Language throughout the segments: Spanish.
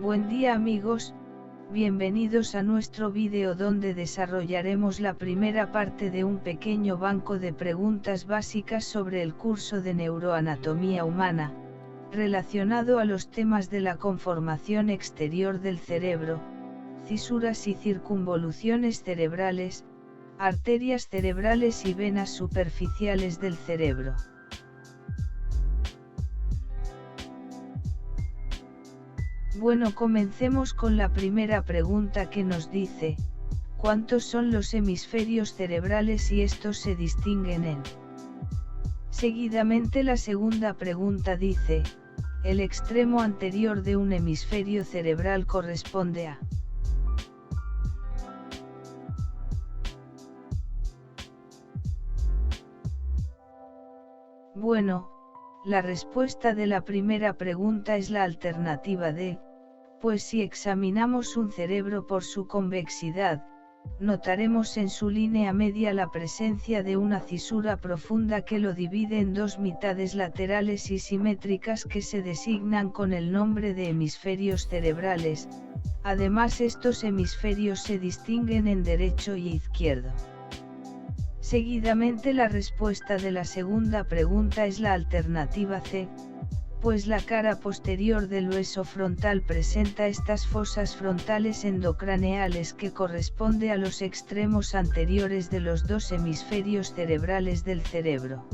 Buen día amigos, bienvenidos a nuestro vídeo donde desarrollaremos la primera parte de un pequeño banco de preguntas básicas sobre el curso de neuroanatomía humana, relacionado a los temas de la conformación exterior del cerebro, cisuras y circunvoluciones cerebrales, arterias cerebrales y venas superficiales del cerebro. Bueno, comencemos con la primera pregunta que nos dice, ¿cuántos son los hemisferios cerebrales y estos se distinguen en? Seguidamente la segunda pregunta dice, el extremo anterior de un hemisferio cerebral corresponde a. Bueno, la respuesta de la primera pregunta es la alternativa D, pues si examinamos un cerebro por su convexidad, notaremos en su línea media la presencia de una cisura profunda que lo divide en dos mitades laterales y simétricas que se designan con el nombre de hemisferios cerebrales. Además, estos hemisferios se distinguen en derecho y izquierdo. Seguidamente la respuesta de la segunda pregunta es la alternativa C, pues la cara posterior del hueso frontal presenta estas fosas frontales endocraneales que corresponde a los extremos anteriores de los dos hemisferios cerebrales del cerebro.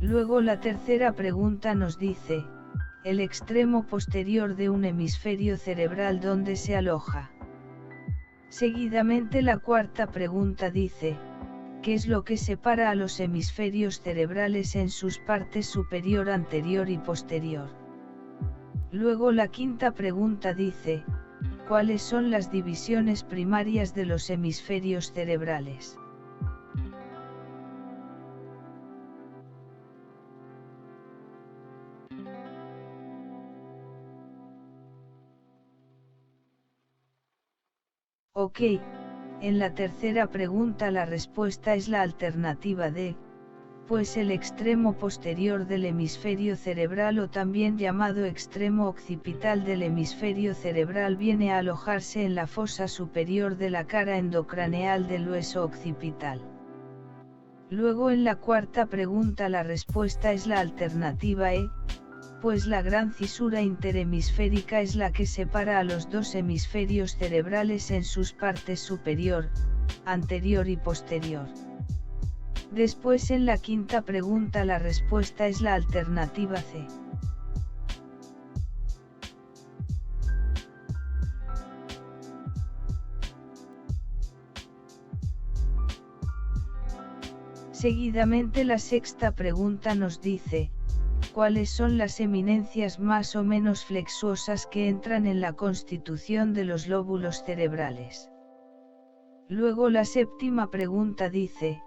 Luego la tercera pregunta nos dice, el extremo posterior de un hemisferio cerebral ¿dónde se aloja? Seguidamente la cuarta pregunta dice, ¿qué es lo que separa a los hemisferios cerebrales en sus partes superior, anterior y posterior? Luego la quinta pregunta dice, ¿cuáles son las divisiones primarias de los hemisferios cerebrales? Ok, en la tercera pregunta la respuesta es la alternativa D, pues el extremo posterior del hemisferio cerebral o también llamado extremo occipital del hemisferio cerebral viene a alojarse en la fosa superior de la cara endocraneal del hueso occipital. Luego en la cuarta pregunta la respuesta es la alternativa E, pues la gran cisura interhemisférica es la que separa a los dos hemisferios cerebrales en sus partes superior, anterior y posterior. Después en la quinta pregunta la respuesta es la alternativa C. Seguidamente la sexta pregunta nos dice, ¿cuáles son las eminencias más o menos flexuosas que entran en la constitución de los lóbulos cerebrales? Luego la séptima pregunta dice,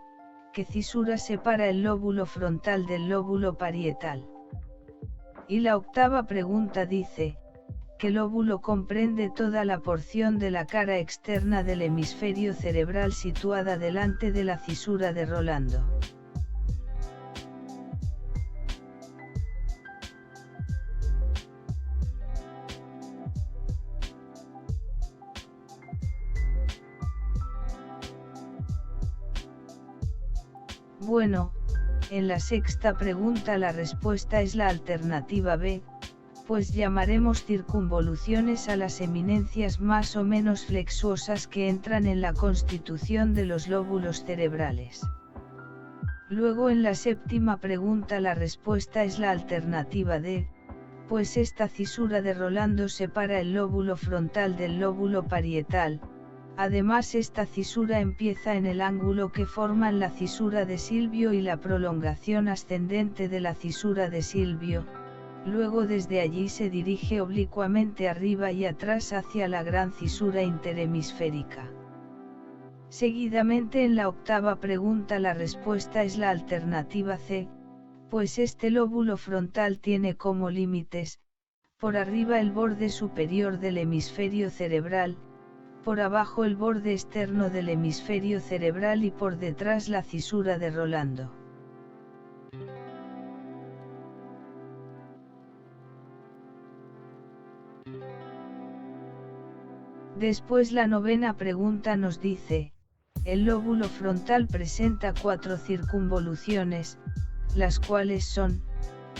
¿qué cisura separa el lóbulo frontal del lóbulo parietal? Y la octava pregunta dice, ¿qué lóbulo comprende toda la porción de la cara externa del hemisferio cerebral situada delante de la cisura de Rolando? Bueno, en la sexta pregunta la respuesta es la alternativa B, pues llamaremos circunvoluciones a las eminencias más o menos flexuosas que entran en la constitución de los lóbulos cerebrales. Luego en la séptima pregunta la respuesta es la alternativa D, pues esta cisura de Rolando separa el lóbulo frontal del lóbulo parietal. Además, esta cisura empieza en el ángulo que forman la cisura de Silvio y la prolongación ascendente de la cisura de Silvio, luego desde allí se dirige oblicuamente arriba y atrás hacia la gran cisura interhemisférica. Seguidamente en la octava pregunta la respuesta es la alternativa C, pues este lóbulo frontal tiene como límites, por arriba el borde superior del hemisferio cerebral, por abajo el borde externo del hemisferio cerebral y por detrás la cisura de Rolando. Después la novena pregunta nos dice, el lóbulo frontal presenta 4 circunvoluciones, las cuales son,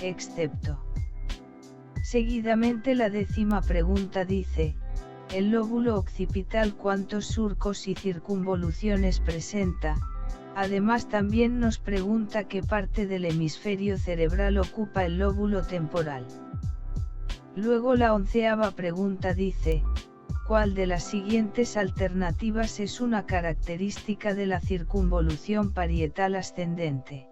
excepto. Seguidamente la 10ª pregunta dice, el lóbulo occipital cuántos surcos y circunvoluciones presenta. Además también nos pregunta qué parte del hemisferio cerebral ocupa el lóbulo temporal. Luego la 11ª pregunta dice, ¿cuál de las siguientes alternativas es una característica de la circunvolución parietal ascendente?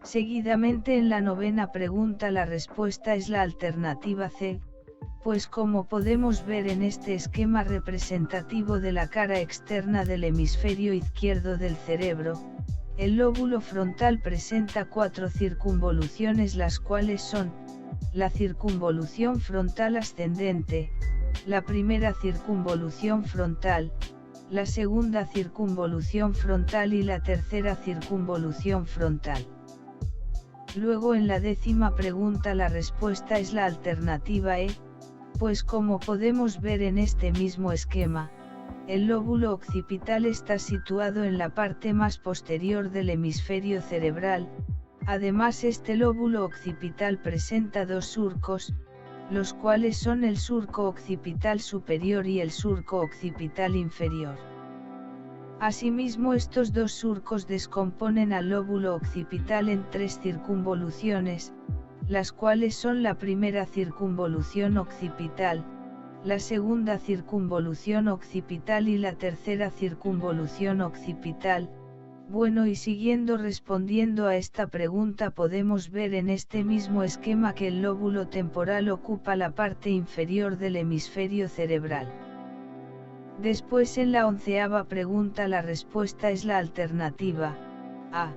Seguidamente en la 9ª pregunta la respuesta es la alternativa C, pues como podemos ver en este esquema representativo de la cara externa del hemisferio izquierdo del cerebro, el lóbulo frontal presenta 4 circunvoluciones, las cuales son, la circunvolución frontal ascendente, la primera circunvolución frontal, la segunda circunvolución frontal y la tercera circunvolución frontal. Luego en la 10ª pregunta la respuesta es la alternativa E, pues como podemos ver en este mismo esquema, el lóbulo occipital está situado en la parte más posterior del hemisferio cerebral. Además este lóbulo occipital presenta 2 surcos, los cuales son el surco occipital superior y el surco occipital inferior. Asimismo estos 2 surcos descomponen al lóbulo occipital en 3 circunvoluciones, las cuales son la primera circunvolución occipital, la segunda circunvolución occipital y la tercera circunvolución occipital. Bueno, y siguiendo respondiendo a esta pregunta podemos ver en este mismo esquema que el lóbulo temporal ocupa la parte inferior del hemisferio cerebral. Después en la 11ª pregunta la respuesta es la alternativa A,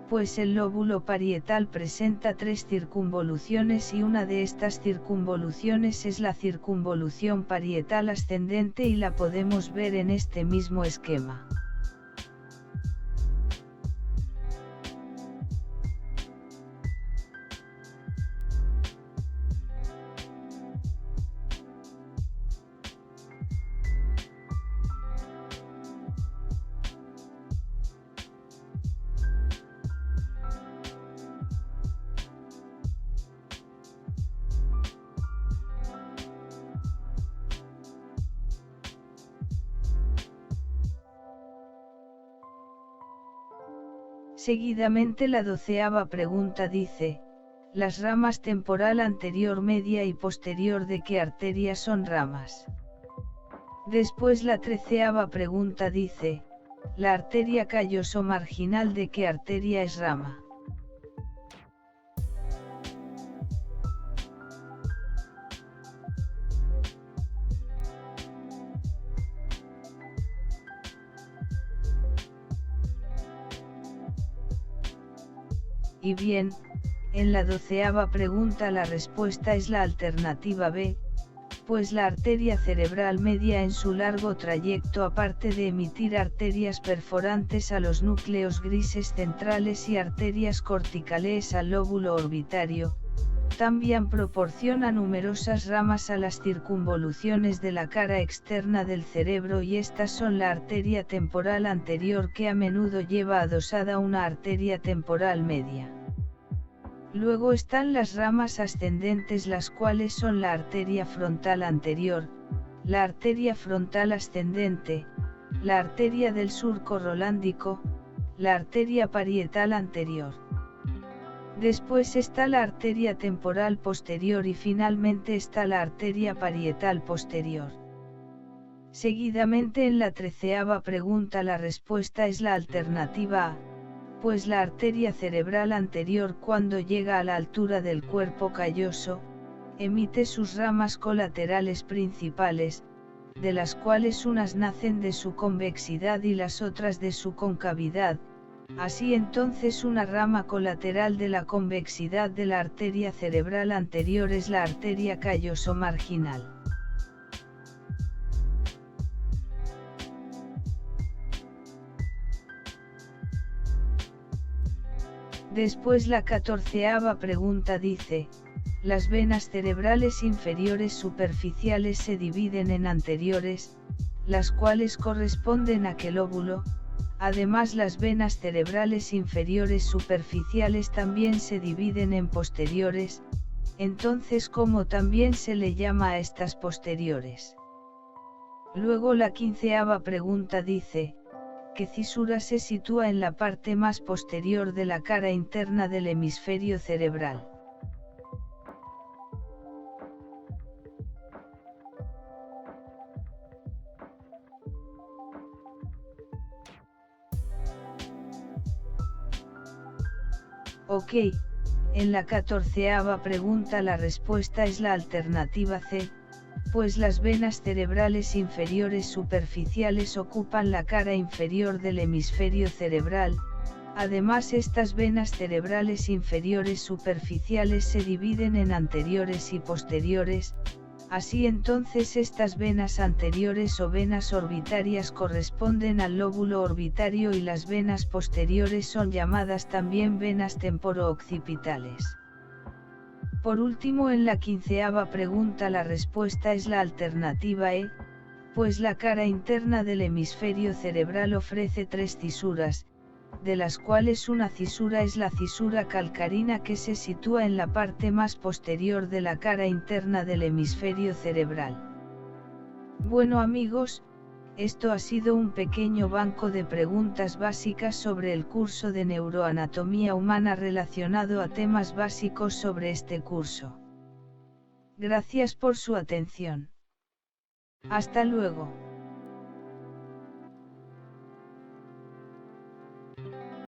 pues el lóbulo parietal presenta 3 circunvoluciones y una de estas circunvoluciones es la circunvolución parietal ascendente y la podemos ver en este mismo esquema. Seguidamente la 12ª pregunta dice, las ramas temporal anterior, media y posterior de qué arteria son ramas. Después la 13ª pregunta dice, la arteria calloso-marginal de qué arteria es rama. Y bien, en la 12ª pregunta la respuesta es la alternativa B, pues la arteria cerebral media en su largo trayecto, aparte de emitir arterias perforantes a los núcleos grises centrales y arterias corticales al lóbulo orbitario, también proporciona numerosas ramas a las circunvoluciones de la cara externa del cerebro, y estas son la arteria temporal anterior, que a menudo lleva adosada una arteria temporal media. Luego están las ramas ascendentes, las cuales son la arteria frontal anterior, la arteria frontal ascendente, la arteria del surco rolándico, la arteria parietal anterior. Después está la arteria temporal posterior y finalmente está la arteria parietal posterior. Seguidamente en la 13ª pregunta la respuesta es la alternativa A, pues la arteria cerebral anterior, cuando llega a la altura del cuerpo calloso, emite sus ramas colaterales principales, de las cuales unas nacen de su convexidad y las otras de su concavidad. Así entonces una rama colateral de la convexidad de la arteria cerebral anterior es la arteria calloso-marginal. Después la 14ª pregunta dice, las venas cerebrales inferiores superficiales se dividen en anteriores, las cuales corresponden a aquel lóbulo. Además las venas cerebrales inferiores superficiales también se dividen en posteriores, entonces ¿cómo también se le llama a estas posteriores? Luego la 15ª pregunta dice, ¿qué cisura se sitúa en la parte más posterior de la cara interna del hemisferio cerebral? Ok, en la 14ª pregunta la respuesta es la alternativa C, pues las venas cerebrales inferiores superficiales ocupan la cara inferior del hemisferio cerebral. Además estas venas cerebrales inferiores superficiales se dividen en anteriores y posteriores, así entonces estas venas anteriores o venas orbitarias corresponden al lóbulo orbitario y las venas posteriores son llamadas también venas temporo-occipitales. Por último en la 15ª pregunta la respuesta es la alternativa E, pues la cara interna del hemisferio cerebral ofrece 3 cisuras, de las cuales una cisura es la cisura calcarina que se sitúa en la parte más posterior de la cara interna del hemisferio cerebral. Bueno amigos, esto ha sido un pequeño banco de preguntas básicas sobre el curso de neuroanatomía humana relacionado a temas básicos sobre este curso. Gracias por su atención. Hasta luego.